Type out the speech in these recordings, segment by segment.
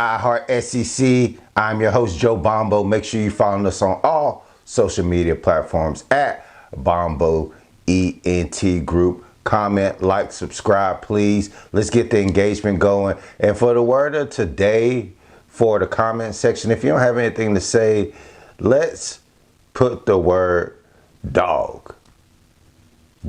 iHeart SEC. I'm your host, Joe Bombo. Make sure you follow us on all social media platforms at Bombo ENT Group. Comment, like, subscribe, please. Let's get the engagement going. And for the word of today, for the comment section, if you don't have anything to say, let's put the word dog.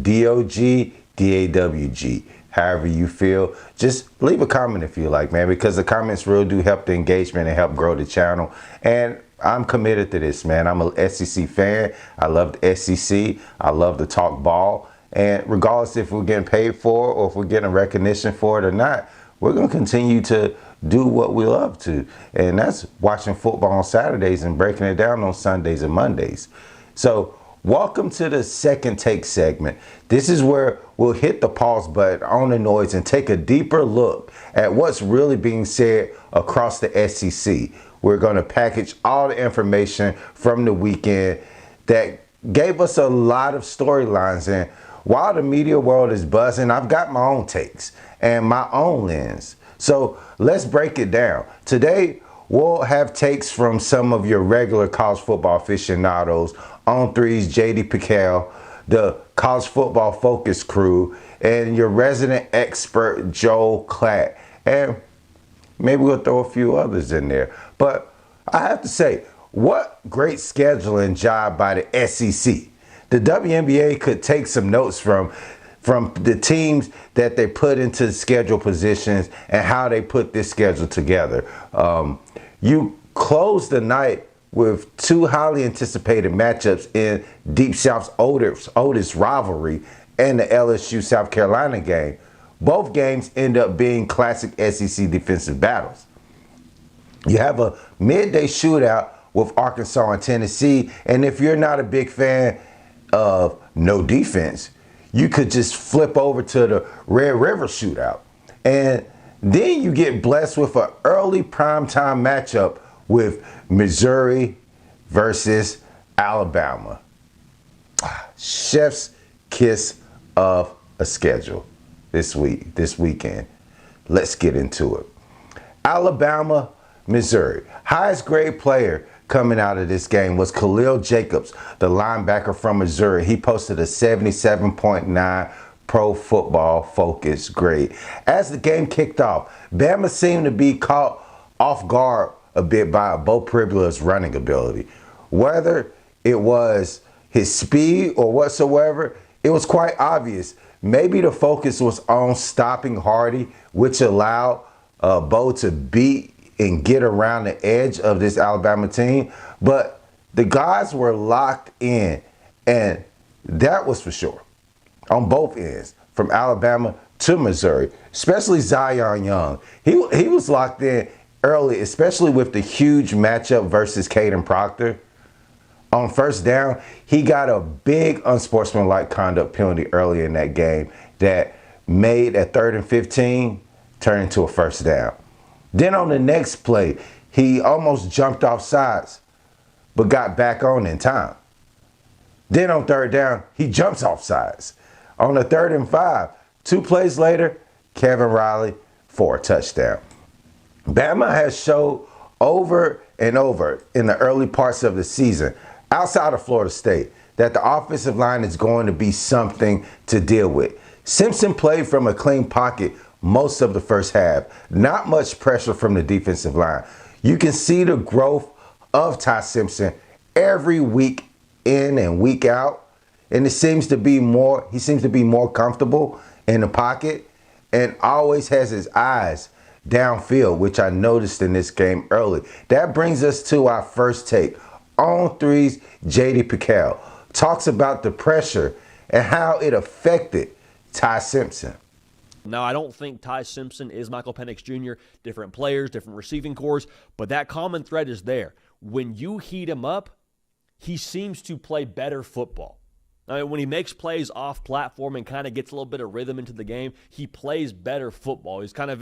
D-O-G, D-A-W-G. However you feel, just leave a comment if you like, man, because the comments really do help the engagement and help grow the channel. And I'm committed to this, man. I'm a SEC fan. I love the SEC. I love to talk ball. And regardless if we're getting paid for it or if we're getting recognition for it or not, we're going to continue to do what we love to. And that's watching football on Saturdays and breaking it down on Sundays and Mondays. So welcome to the second take segment. This is where we'll hit the pause button on the noise and take a deeper look at what's really being said across the SEC. We're going to package all the information from the weekend that gave us a lot of storylines. And while the media world is buzzing, I've got my own takes and my own lens. So let's break it down. Today, we'll have takes from some of your regular college football aficionados, On Three's JD Piquel, the College Football Focus crew, and your resident expert, Joel Klatt. And maybe we'll throw a few others in there. But I have to say, what great scheduling job by the SEC. The WNBA could take some notes from the teams that they put into the schedule positions and how they put this schedule together. You close the night with two highly anticipated matchups in Deep South's oldest rivalry and the LSU South Carolina game. Both games end up being classic SEC defensive battles. You have a midday shootout with Arkansas and Tennessee, and if you're not a big fan of no defense, you could just flip over to the Red River shootout. And then you get blessed with an early primetime matchup with Missouri versus Alabama. Chef's kiss of a schedule this weekend. Let's get into it. Alabama, Missouri. Highest grade player coming out of this game was Khalil Jacobs, the linebacker from Missouri. He posted a 77.9 Pro Football Focus grade. As the game kicked off, Bama seemed to be caught off guard a bit by Bo Pribula's running ability. Whether it was his speed or whatsoever, it was quite obvious. Maybe the focus was on stopping Hardy, which allowed Bo to beat and get around the edge of this Alabama team. But the guys were locked in, and that was for sure on both ends, from Alabama to Missouri, especially Zion Young. He was locked in early, especially with the huge matchup versus Caden Proctor. On first down, he got a big unsportsmanlike conduct penalty early in that game that made a 3rd and 15 turn into a first down. Then on the next play, he almost jumped off sides, but got back on in time. Then on 3rd down, he jumps off sides. On the 3rd and 5, 2 plays later, Kevin Riley for a touchdown. Bama has showed over and over in the early parts of the season, outside of Florida State, that the offensive line is going to be something to deal with. Simpson played from a clean pocket most of the first half. Not much pressure from the defensive line. You can see the growth of Ty Simpson every week in and week out. And he seems to be more comfortable in the pocket and always has his eyes downfield, which I noticed in this game early. That brings us to our first take. On Three's JD Piquel talks about the pressure and how it affected Ty Simpson. Now, I don't think Ty Simpson is Michael Penix Jr., different players, different receiving cores, but that common thread is there. When you heat him up, he seems to play better football. I mean, when he makes plays off platform and kind of gets a little bit of rhythm into the game, he plays better football. He's kind of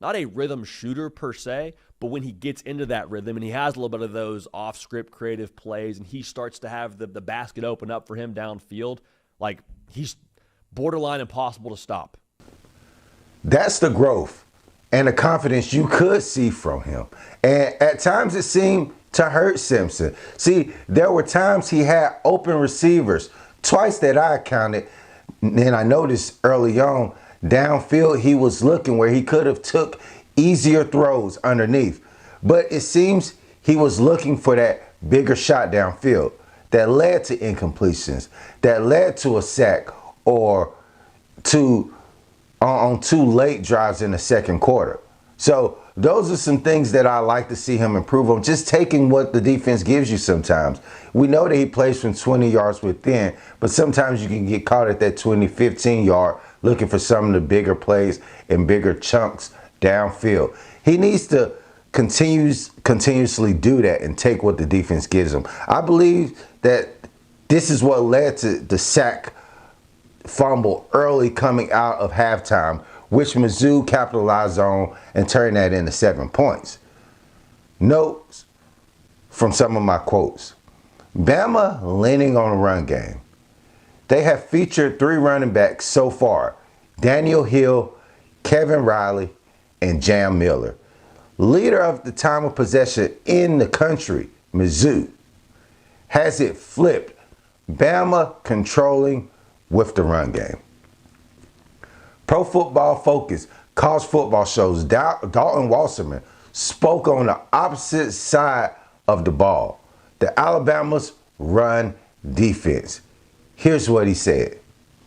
not a rhythm shooter per se, but when he gets into that rhythm and he has a little bit of those off-script creative plays and he starts to have the basket open up for him downfield, like he's borderline impossible to stop. That's the growth. and the confidence you could see from him. And at times it seemed to hurt Simpson. See, there were times he had open receivers, twice that I counted, and I noticed early on, downfield he was looking where he could have took easier throws underneath. But it seems he was looking for that bigger shot downfield that led to incompletions, that led to a sack or on 2 late drives in the second quarter. So those are some things that I like to see him improve on, just taking what the defense gives you sometimes. We know that he plays from 20 yards within, but sometimes you can get caught at that 20, 15 yard looking for some of the bigger plays and bigger chunks downfield. He needs to continuously do that and take what the defense gives him. I believe that this is what led to the sack fumble early coming out of halftime, which Mizzou capitalized on and turned that into 7 points. Notes from some of my quotes. Bama leaning on a run game. They have featured 3 running backs so far: Daniel Hill, Kevin Riley, and Jam Miller. Leader of the time of possession in the country, Mizzou, has it flipped. Bama controlling with the run game. Pro Football Focus, college football shows Dalton Wasserman spoke on the opposite side of the ball, the Alabama's run defense. Here's what he said.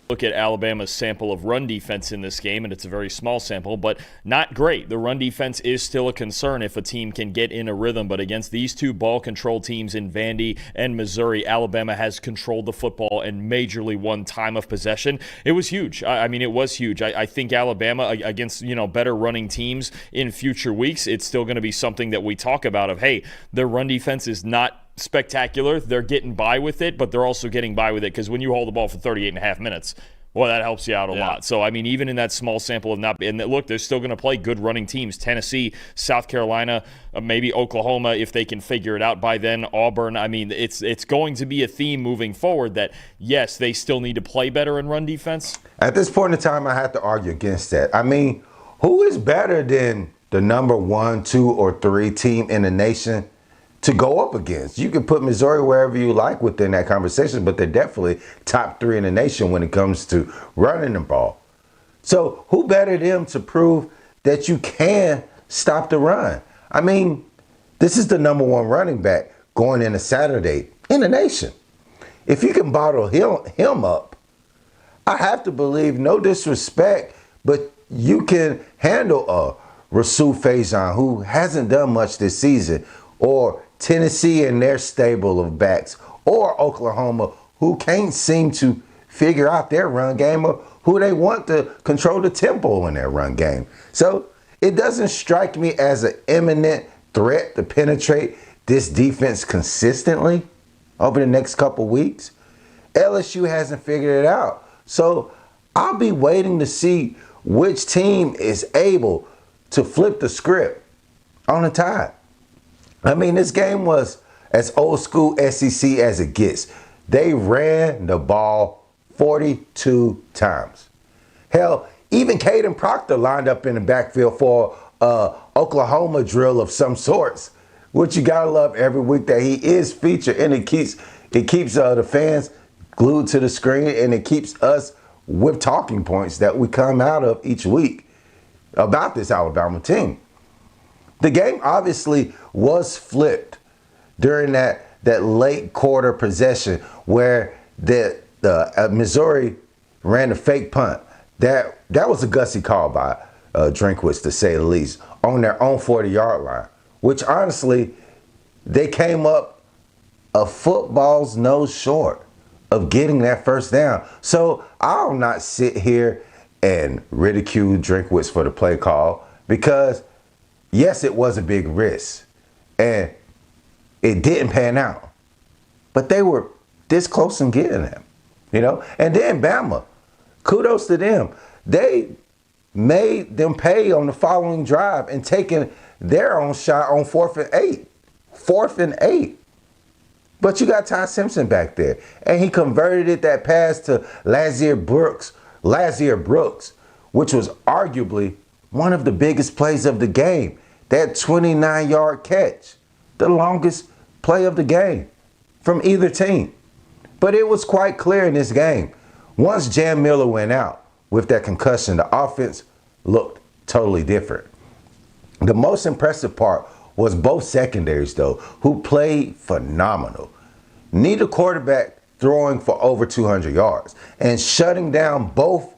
Look at Alabama's sample of run defense in this game, and it's a very small sample, but not great. The run defense is still a concern if a team can get in a rhythm, but against these 2 ball control teams in Vandy and Missouri, Alabama has controlled the football and majorly won time of possession. It was huge. I mean, it was huge. I think Alabama against, better running teams in future weeks, it's still going to be something that we talk about of, hey, their run defense is not spectacular. They're getting by with it, but they're also getting by with it because when you hold the ball for 38 and a half minutes, well, that helps you out a lot. So, I mean, even in that small sample of not – and look, they're still going to play good running teams. Tennessee, South Carolina, maybe Oklahoma if they can figure it out by then, Auburn. I mean, it's going to be a theme moving forward that, yes, they still need to play better in run defense. At this point in time, I have to argue against that. I mean, who is better than the number 1, 2, or 3 team in the nation to go up against? You can put Missouri wherever you like within that conversation, but they're definitely top 3 in the nation when it comes to running the ball. So who better them to prove that you can stop the run? I mean, this is the number 1 running back going into Saturday in the nation. If you can bottle him up, I have to believe, no disrespect, but you can handle Rasul Faison, who hasn't done much this season, or Tennessee and their stable of backs, or Oklahoma, who can't seem to figure out their run game or who they want to control the tempo in their run game. So it doesn't strike me as an imminent threat to penetrate this defense consistently over the next couple weeks. LSU hasn't figured it out. So I'll be waiting to see which team is able to flip the script on the Tide. I mean, this game was as old school SEC as it gets. They ran the ball 42 times. Hell, even Caden Proctor lined up in the backfield for Oklahoma drill of some sorts, which you gotta love every week that he is featured, and it keeps the fans glued to the screen, and it keeps us with talking points that we come out of each week about this Alabama team. The game obviously was flipped during that late quarter possession where the Missouri ran a fake punt. That was a gutsy call by Drinkwitz, to say the least, on their own 40-yard line, which honestly, they came up a football's nose short of getting that first down. So I'll not sit here and ridicule Drinkwitz for the play call because, yes, it was a big risk, and it didn't pan out. But they were this close in getting him, And then Bama, kudos to them. They made them pay on the following drive and taking their own shot on 4th and 8. 4th and 8. But you got Ty Simpson back there, and he converted that pass to Lazier Brooks, which was arguably one of the biggest plays of the game, that 29-yard catch, the longest play of the game from either team. But it was quite clear in this game. Once Jam Miller went out with that concussion, the offense looked totally different. The most impressive part was both secondaries, though, who played phenomenal. Neither quarterback throwing for over 200 yards and shutting down both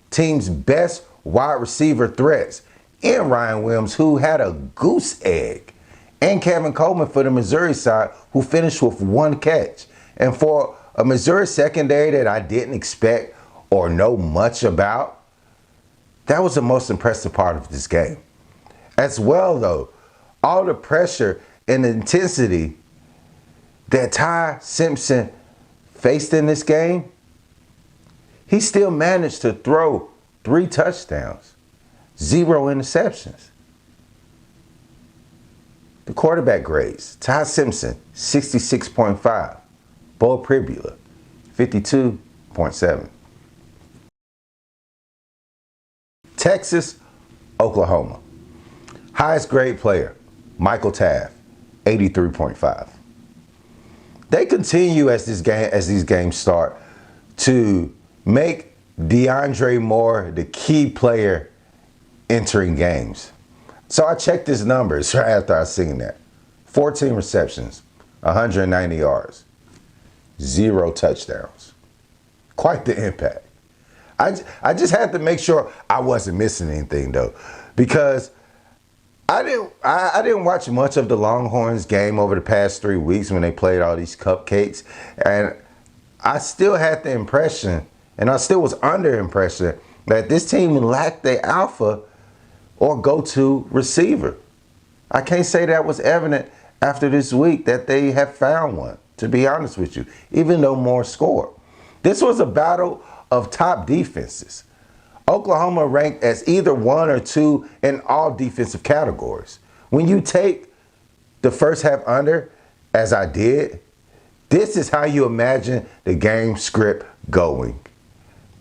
teams' best wide receiver threats in Ryan Williams, who had a goose egg, and Kevin Coleman for the Missouri side, who finished with one catch. And for a Missouri secondary that I didn't expect or know much about, that was the most impressive part of this game. As well, though, all the pressure and intensity that Ty Simpson faced in this game, he still managed to throw 3 touchdowns, 0 interceptions. The quarterback grades: Ty Simpson, 66.5. Bo Pribula, 52.7. Texas, Oklahoma. Highest grade player, Michael Taft, 83.5. They continue as these games start to make DeAndre Moore the key player entering games. So I checked his numbers right after I seen that. 14 receptions, 190 yards, 0 touchdowns. Quite the impact. I just had to make sure I wasn't missing anything, though, because I didn't watch much of the Longhorns game over the past 3 weeks when they played all these cupcakes, and I still had the impression, and I still was under impression, that this team lacked the alpha or go-to receiver. I can't say that was evident after this week that they have found one, to be honest with you, even though Moore scored. This was a battle of top defenses. Oklahoma ranked as either 1 or 2 in all defensive categories. When you take the first half under, as I did, this is how you imagine the game script going.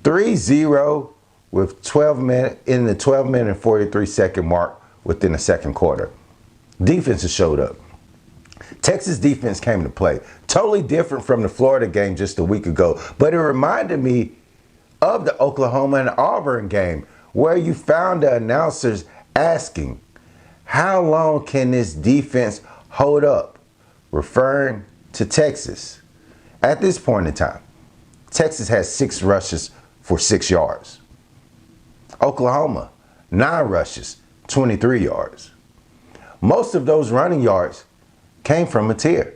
3-0 with 12 minutes in the 12-minute and 43-second mark within the second quarter. Defenses showed up. Texas defense came to play. Totally different from the Florida game just a week ago, but it reminded me of the Oklahoma and Auburn game, where you found the announcers asking, how long can this defense hold up? Referring to Texas. At this point in time, Texas has 6 rushes for 6 yards. Oklahoma, 9 rushes, 23 yards. Most of those running yards came from Mateer.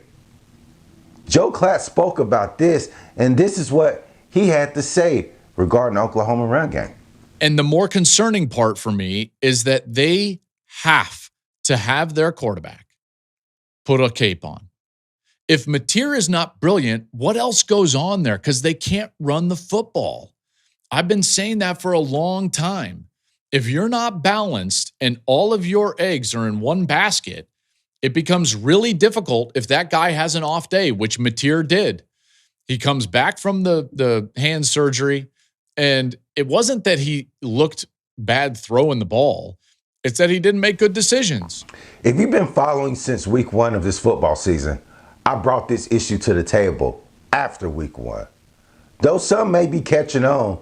Joe Klatt spoke about this, and this is what he had to say regarding the Oklahoma run game. And the more concerning part for me is that they have to have their quarterback put a cape on. If Mateer is not brilliant, what else goes on there? Because they can't run the football. I've been saying that for a long time. If you're not balanced and all of your eggs are in one basket, it becomes really difficult if that guy has an off day, which Mateer did. He comes back from the hand surgery, and it wasn't that he looked bad throwing the ball. It's that he didn't make good decisions. If you've been following since week 1 of this football season, I brought this issue to the table after week 1. Though some may be catching on,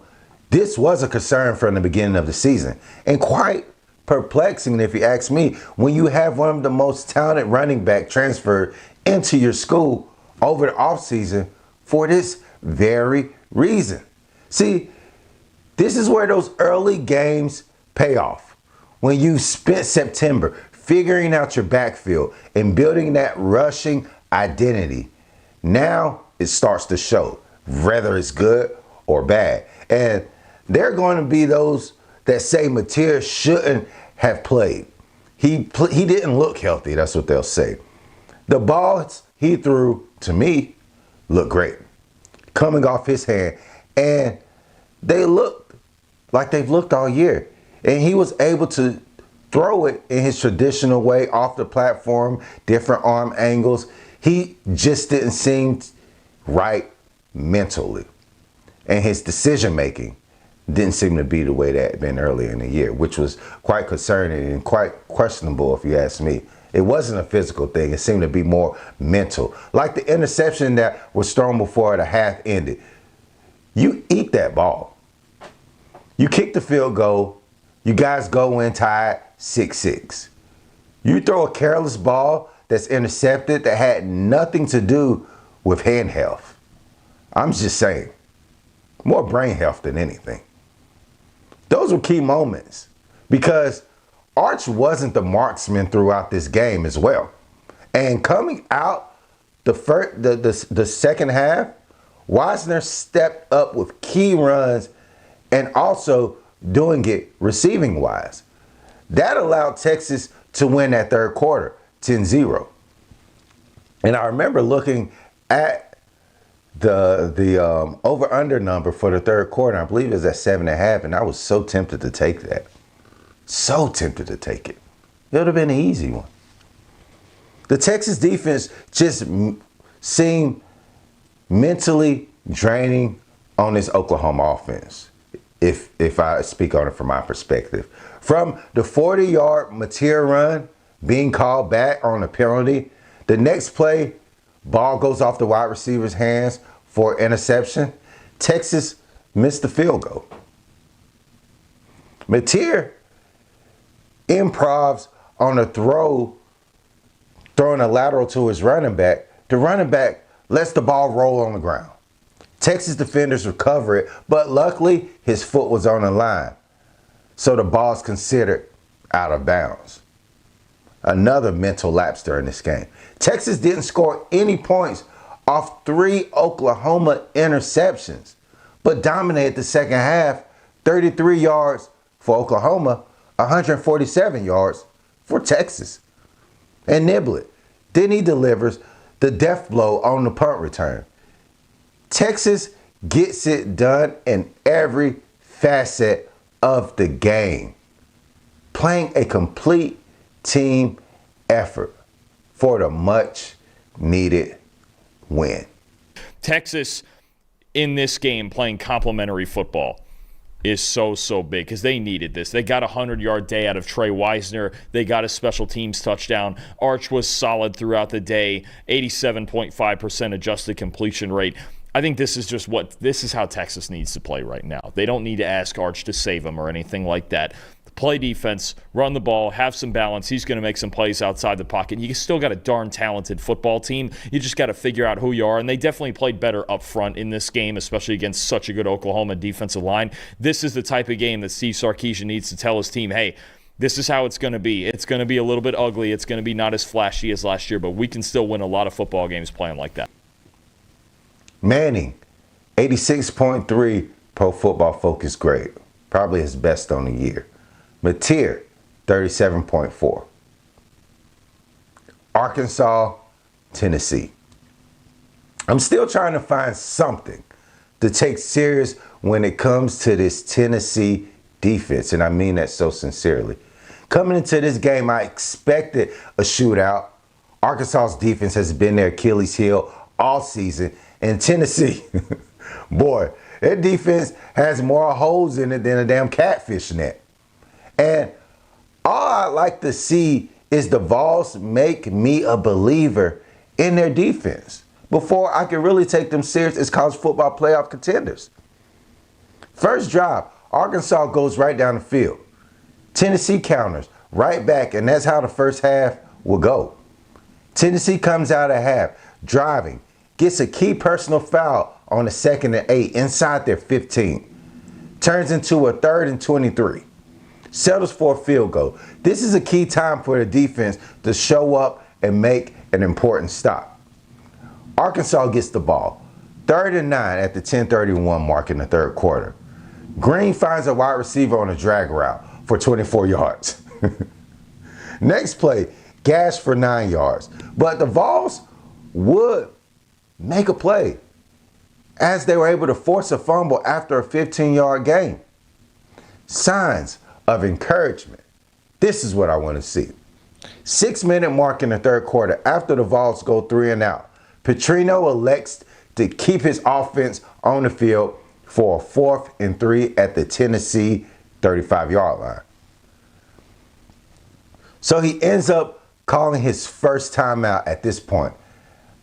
this was a concern from the beginning of the season, and quite perplexing if you ask me, when you have one of the most talented running back transferred into your school over the offseason for this very reason. See, this is where those early games pay off. When you spent September figuring out your backfield and building that rushing identity, now it starts to show, whether it's good or bad. And there are going to be those that say Mateer shouldn't have played. He didn't look healthy, that's what they'll say. The balls he threw, to me, looked great. Coming off his hand, and they looked like they've looked all year. And he was able to throw it in his traditional way, off the platform, different arm angles. He just didn't seem right mentally. And his decision making didn't seem to be the way that had been earlier in the year, which was quite concerning and quite questionable if you ask me. It wasn't a physical thing. It seemed to be more mental. Like the interception that was thrown before the half ended. You eat that ball. You kick the field goal. You guys go in tied 6-6. You throw a careless ball that's intercepted that had nothing to do with hand health. I'm just saying, more brain health than anything. Those were key moments because Arch wasn't the marksman throughout this game as well. And coming out the second half, Wisner stepped up with key runs and also doing it receiving wise. That allowed Texas to win that third quarter, 10-0. And I remember looking at the over-under number for the third quarter. I believe it was at 7.5, and I was so tempted to take that. So tempted to take it. It would have been an easy one. The Texas defense just seemed mentally draining on this Oklahoma offense, if I speak on it from my perspective. From the 40-yard Mateer run being called back on a penalty, the next play, ball goes off the wide receiver's hands for interception. Texas missed the field goal. Mateer improvs on a throw, throwing a lateral to his running back. The running back lets the ball roll on the ground. Texas defenders recover it, but luckily his foot was on the line. So the ball's considered out of bounds. Another mental lapse during this game. Texas didn't score any points off 3 Oklahoma interceptions, but dominated the second half, 33 yards for Oklahoma, 147 yards for Texas. And Niblett, then he delivers the death blow on the punt return. Texas gets it done in every facet of the game, playing a complete team effort for the much needed win. Texas in this game playing complimentary football is so big because they needed this. They got a 100-yard day out of Trey Wisner. They got a special teams touchdown. Arch was solid throughout the day, 87.5% adjusted completion rate. I think this is how Texas needs to play right now. They don't need to ask Arch to save them or anything like that. Play defense, run the ball, have some balance. He's going to make some plays outside the pocket. You still got a darn talented football team. You just got to figure out who you are. And they definitely played better up front in this game, especially against such a good Oklahoma defensive line. This is the type of game that Steve Sarkisian needs to tell his team, hey, this is how it's going to be. It's going to be a little bit ugly. It's going to be not as flashy as last year, but we can still win a lot of football games playing like that. Manning, 86.3 Pro Football Focus grade. Probably his best on the year. Mateer, 37.4. Arkansas, Tennessee. I'm still trying to find something to take serious when it comes to this Tennessee defense, and I mean that so sincerely. Coming into this game, I expected a shootout. Arkansas's defense has been their Achilles heel all season, and Tennessee, boy, their defense has more holes in it than a damn catfish net. And all I like to see is the Vols make me a believer in their defense before I can really take them serious as college football playoff contenders. First drive, Arkansas goes right down the field. Tennessee counters right back, and that's how the first half will go. Tennessee comes out at half, driving, gets a key personal foul on the 2nd and 8 inside their 15. Turns into a 3rd and 23. Settles for a field goal. This is a key time for the defense to show up and make an important stop. Arkansas gets the ball. 3rd and 9 at the 10:31 mark in the third quarter. Green finds a wide receiver on a drag route for 24 yards. Next play, gash for 9 yards. But the Vols would make a play as they were able to force a fumble after a 15-yard gain. Signs of encouragement. This is what I want to see. 6-minute mark in the third quarter after the Vols go 3 and out. Petrino elects to keep his offense on the field, for a 4th and 3 at the Tennessee 35-yard line. So he ends up calling his first timeout at this point.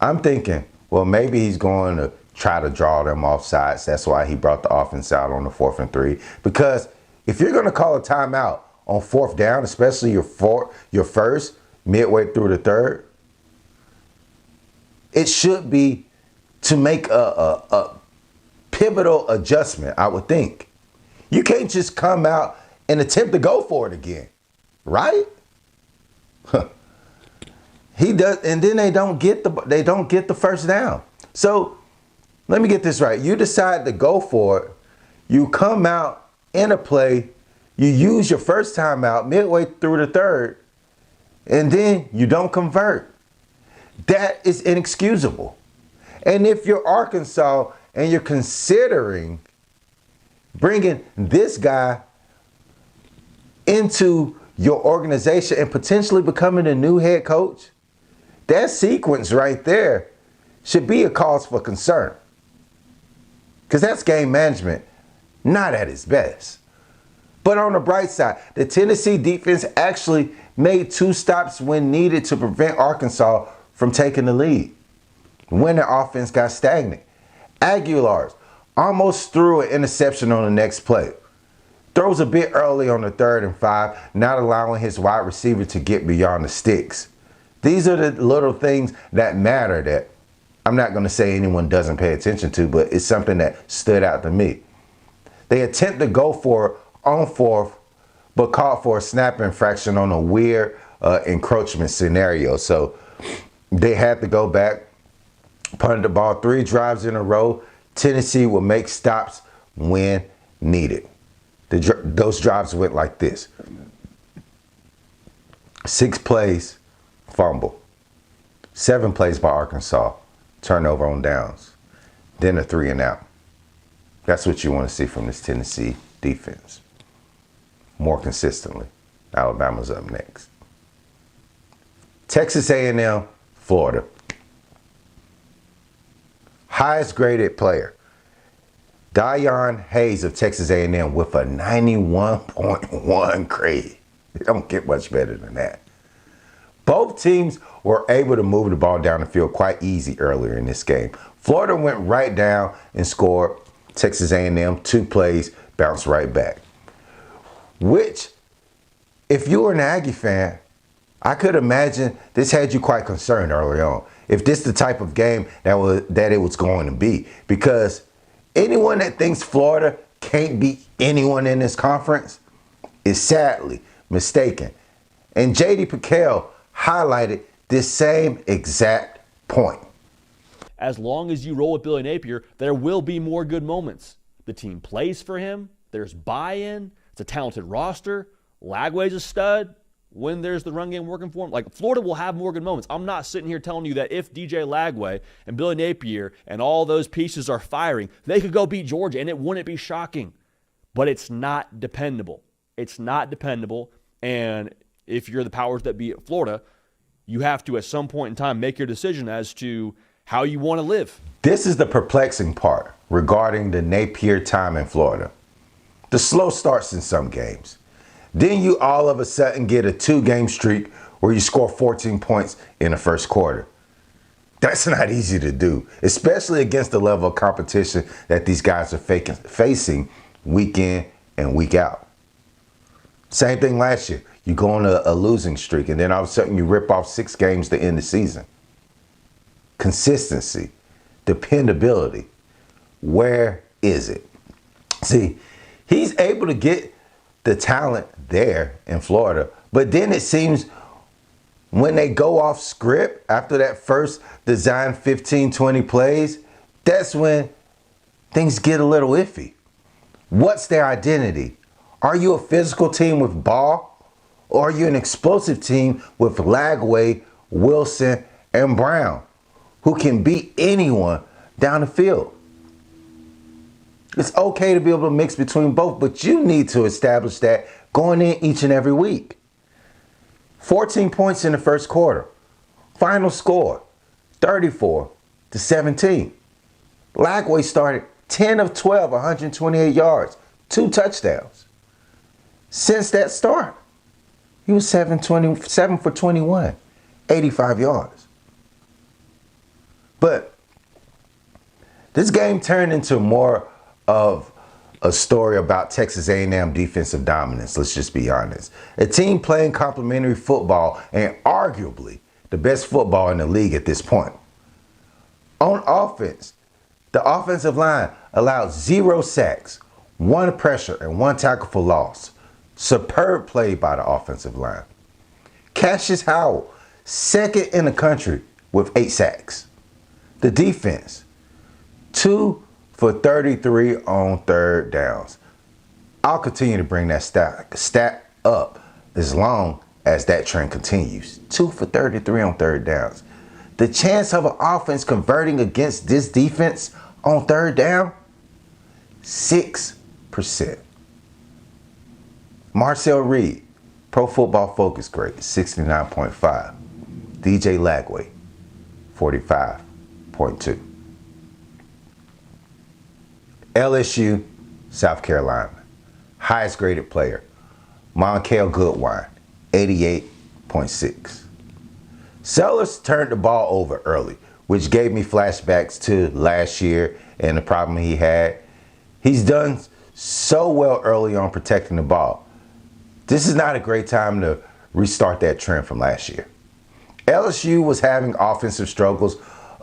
I'm thinking, well, maybe he's going to try to draw them off sides. That's why he brought the offense out on the 4th and 3. Because if you're going to call a timeout on 4th down, especially your first, midway through the 3rd, it should be to make a pivotal adjustment, I would think. You can't just come out and attempt to go for it again, right? He does, and then they don't get the first down. So let me get this right. You decide to go for it. You come out in a play. You use your first timeout midway through the 3rd, and then you don't convert. That is inexcusable. And if you're Arkansas and you're considering bringing this guy into your organization and potentially becoming a new head coach, that sequence right there should be a cause for concern. Because that's game management, not at its best. But on the bright side, the Tennessee defense actually made 2 stops when needed to prevent Arkansas from taking the lead when their offense got stagnant. Aguilar's almost threw an interception on the next play. Throws a bit early on the 3rd and 5, not allowing his wide receiver to get beyond the sticks. These are the little things that matter that I'm not going to say anyone doesn't pay attention to, but it's something that stood out to me. They attempt to go for it on 4th, but called for a snap infraction on a weird encroachment scenario. So they had to go back, punted the ball 3 drives in a row. Tennessee will make stops when needed. Those drives went like this: 6 plays, fumble. 7 plays by Arkansas, turnover on downs. Then a 3 and out. That's what you want to see from this Tennessee defense. More consistently. Alabama's up next. Texas A&M, Florida. Highest graded player, Dion Hayes of Texas A&M with a 91.1 grade. It don't get much better than that. Both teams were able to move the ball down the field quite easy earlier in this game. Florida went right down and scored. Texas A&M, 2 plays, bounced right back. Which, if you were an Aggie fan, I could imagine this had you quite concerned early on. If this is the type of game that it was going to be. Because anyone that thinks Florida can't beat anyone in this conference is sadly mistaken. And J.D. Piquel highlighted this same exact point. As long as you roll with Billy Napier, there will be more good moments. The team plays for him. There's buy-in. It's a talented roster. Lagway's a stud. When there's the run game working for him, like, Florida will have more good moments. I'm not sitting here telling you that if DJ Lagway and Billy Napier and all those pieces are firing, they could go beat Georgia, and it wouldn't be shocking. But it's not dependable. It's not dependable. And if you're the powers that be at Florida, you have to, at some point in time, make your decision as to how you want to live. This is the perplexing part regarding the Napier time in Florida. The slow starts in some games. Then you all of a sudden get a 2-game streak where you score 14 points in the first quarter. That's not easy to do, especially against the level of competition that these guys are facing week in and week out. Same thing last year. You go on a losing streak, and then all of a sudden you rip off 6 games to end the season. Consistency, dependability, where is it? See, he's able to get the talent there in Florida, but then it seems when they go off script after that first design 15, 20 plays, that's when things get a little iffy. What's their identity? Are you a physical team with ball, or are you an explosive team with Lagway, Wilson, and Brown, who can beat anyone down the field? It's okay to be able to mix between both, but you need to establish that going in each and every week. 14 points in the first quarter. Final score, 34-17. Lagway started 10 of 12, 128 yards, 2 touchdowns. Since that start, he was 7 for 21, 85 yards. But this game turned into more of a story about Texas A&M defensive dominance, let's just be honest. A team playing complementary football and arguably the best football in the league at this point. On offense, the offensive line allowed 0 sacks, 1 pressure, and 1 tackle for loss. Superb play by the offensive line. Cassius Howell, second in the country with 8 sacks. The defense, 2 for 33 on third downs. I'll continue to bring that stat up as long as that trend continues. 2 for 33 on third downs. The chance of an offense converting against this defense on third down, 6%. Marcel Reed, Pro Football Focus grade, 69.5. DJ Lagway, 45.2. LSU, South Carolina, highest graded player, Monkale Goodwine, 88.6. Sellers turned the ball over early, which gave me flashbacks to last year and the problem he had. He's done so well early on protecting the ball. This is not a great time to restart that trend from last year. LSU was having offensive struggles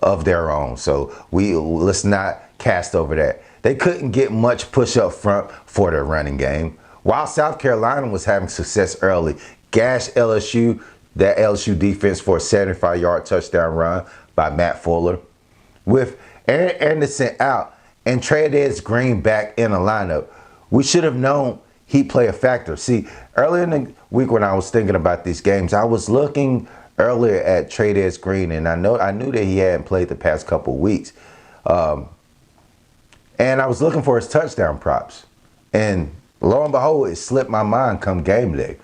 of their own, so let's not cast over that. They couldn't get much push up front for their running game. While South Carolina was having success early, gashed LSU, that LSU defense, for a 75-yard touchdown run by Matt Fuller. With Aaron Anderson out and Trey'Dez Green back in the lineup, we should have known he'd play a factor. See, earlier in the week when I was thinking about these games, I was looking earlier at Trey'Dez Green, and I knew that he hadn't played the past couple of weeks. And I was looking for his touchdown props. And lo and behold, it slipped my mind come game day.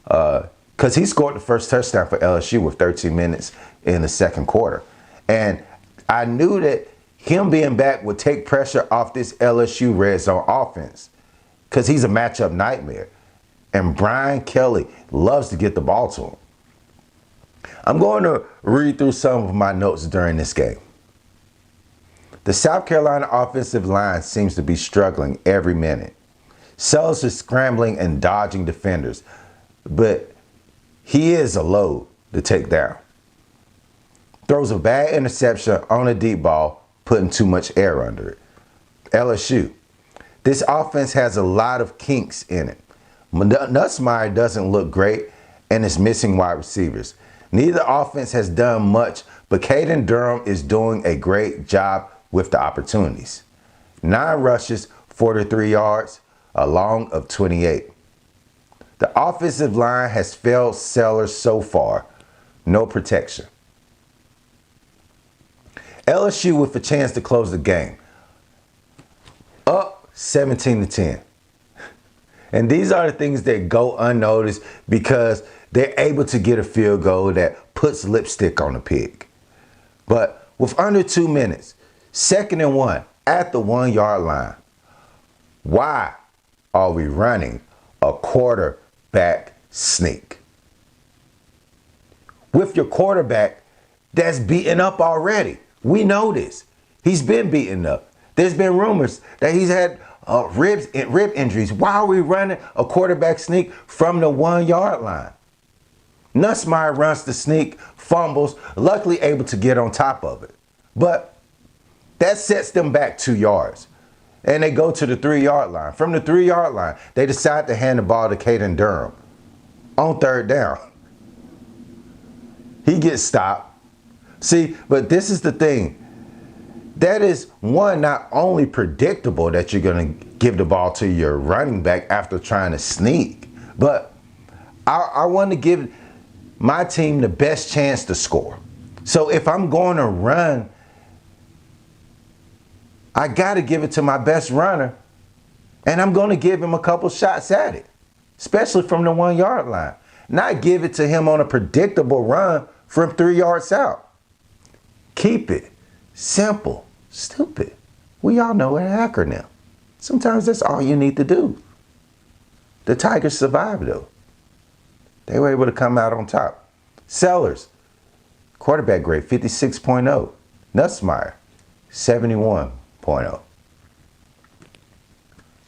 Because he scored the first touchdown for LSU with 13 minutes in the second quarter. And I knew that him being back would take pressure off this LSU red zone offense, because he's a matchup nightmare. And Brian Kelly loves to get the ball to him. I'm going to read through some of my notes during this game. The South Carolina offensive line seems to be struggling every minute. Sellers is scrambling and dodging defenders, but he is a load to take down. Throws a bad interception on a deep ball, putting too much air under it. LSU. This offense has a lot of kinks in it. Nussmeier doesn't look great and is missing wide receivers. Neither offense has done much, but Caden Durham is doing a great job with the opportunities. 9 rushes, 43 yards, a long of 28. The offensive line has failed Sellers so far. No protection. LSU with a chance to close the game. Up 17-10. And these are the things that go unnoticed because they're able to get a field goal that puts lipstick on the pig. But with under 2 minutes, 2nd and 1 at the 1 yard line, why are we running a quarterback sneak? With your quarterback that's beaten up already. We know this. He's been beaten up. There's been rumors that he's had rib injuries. Why are we running a quarterback sneak from the 1 yard line? Nussmeier runs the sneak, fumbles, luckily able to get on top of it. But that sets them back 2 yards. And they go to the 3 yard line. From the 3 yard line, they decide to hand the ball to Caden Durham on 3rd down. He gets stopped. See, but this is the thing. That is, one, not only predictable that you're going to give the ball to your running back after trying to sneak, but I want to give my team the best chance to score. So if I'm going to run, I got to give it to my best runner, and I'm going to give him a couple shots at it, especially from the 1 yard line. Not give it to him on a predictable run from 3 yards out. Keep it simple, stupid. We all know an acronym. Sometimes that's all you need to do. The Tigers survived, though. They were able to come out on top. Sellers, quarterback grade, 56.0. Nussmeier, 71.0.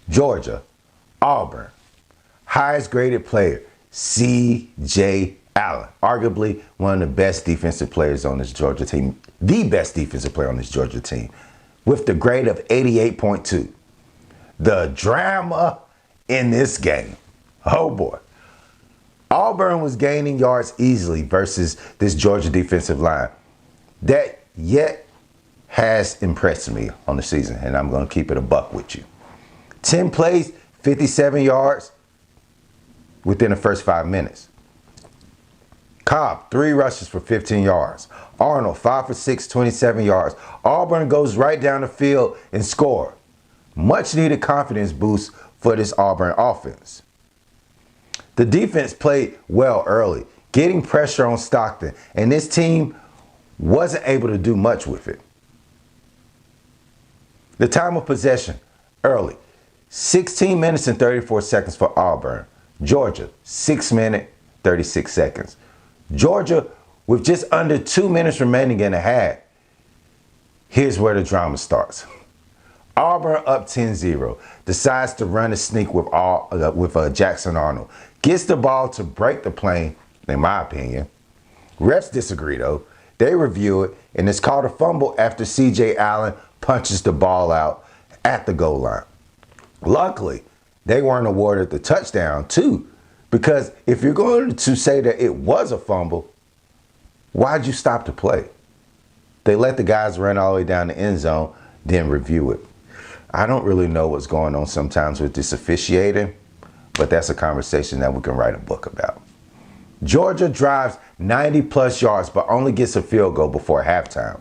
Georgia, Auburn, highest graded player, C.J. Allen, arguably one of the best defensive players on this Georgia team, the best defensive player on this Georgia team, with the grade of 88.2. The drama in this game. Oh boy. Auburn was gaining yards easily versus this Georgia defensive line. That yet has impressed me on the season, and I'm going to keep it a buck with you. 10 plays, 57 yards within the first 5 minutes. Cobb, 3 rushes for 15 yards. Arnold, 5 for 6, 27 yards. Auburn goes right down the field and score. Much needed confidence boost for this Auburn offense. The defense played well early, getting pressure on Stockton, and this team wasn't able to do much with it. The time of possession, early, 16 minutes and 34 seconds for Auburn. Georgia, 6 minutes, 36 seconds. Georgia, with just under 2 minutes remaining in the half, here's where the drama starts. Auburn up 10-0, decides to run a sneak with Jackson Arnold. Gets the ball to break the play, in my opinion. Refs disagree, though. They review it, and it's called a fumble after C.J. Allen punches the ball out at the goal line. Luckily, they weren't awarded the touchdown, too, because if you're going to say that it was a fumble, why'd you stop the play? They let the guys run all the way down the end zone, then review it. I don't really know what's going on sometimes with this officiating, but that's a conversation that we can write a book about. Georgia drives 90-plus yards, but only gets a field goal before halftime.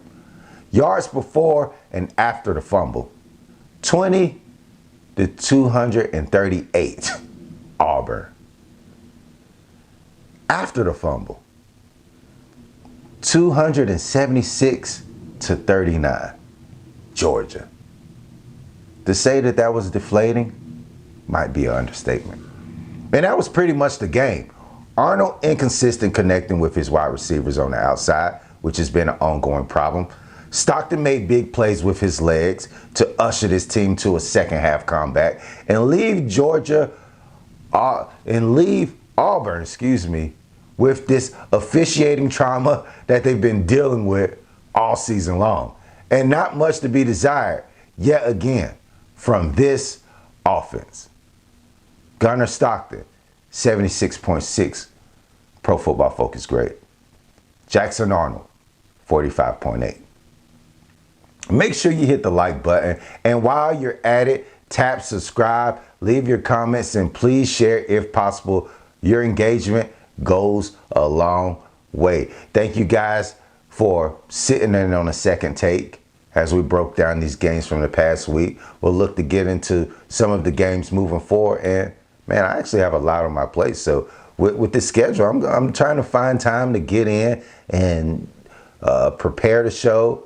Yards before and after the fumble, 20-238, Auburn. After the fumble, 276-39, Georgia. To say that that was deflating might be an understatement. And that was pretty much the game. Arnold inconsistent connecting with his wide receivers on the outside, which has been an ongoing problem. Stockton made big plays with his legs to usher this team to a second half comeback and leave Auburn, with this officiating trauma that they've been dealing with all season long. And not much to be desired, yet again, from this offense. Gunnar Stockton, 76.6 Pro Football Focus grade. Jackson Arnold, 45.8. Make sure you hit the like button. And while you're at it, tap subscribe, leave your comments, and please share if possible. Your engagement goes a long way. Thank you guys for sitting in on a second take as we broke down these games from the past week. We'll look to get into some of the games moving forward. And man, I actually have a lot on my plate. So with this schedule, I'm trying to find time to get in and prepare the show,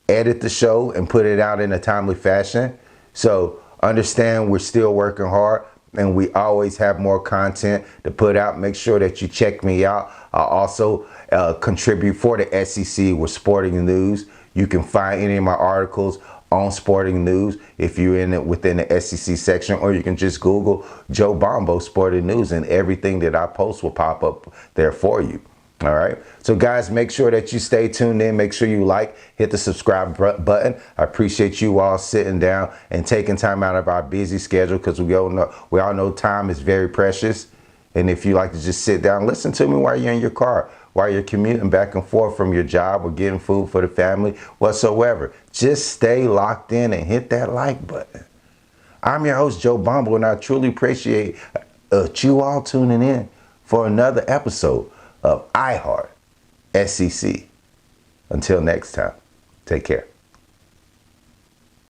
edit the show, and put it out in a timely fashion. So understand we're still working hard, and we always have more content to put out. Make sure that you check me out. I also contribute for the SEC with Sporting News. You can find any of my articles on Sporting News if you're within the SEC section, or you can just Google Joe Bombo Sporting News, and everything that I post will pop up there for you. All right. So guys, make sure that you stay tuned in. Make sure you hit the subscribe button. I appreciate you all sitting down and taking time out of our busy schedule, because we all know time is very precious. And if you like to just sit down, listen to me while you're in your car, while you're commuting back and forth from your job or getting food for the family, whatsoever. Just stay locked in and hit that like button. I'm your host, Joe Bombo, and I truly appreciate you all tuning in for another episode of iHeart SEC. Until next time, take care.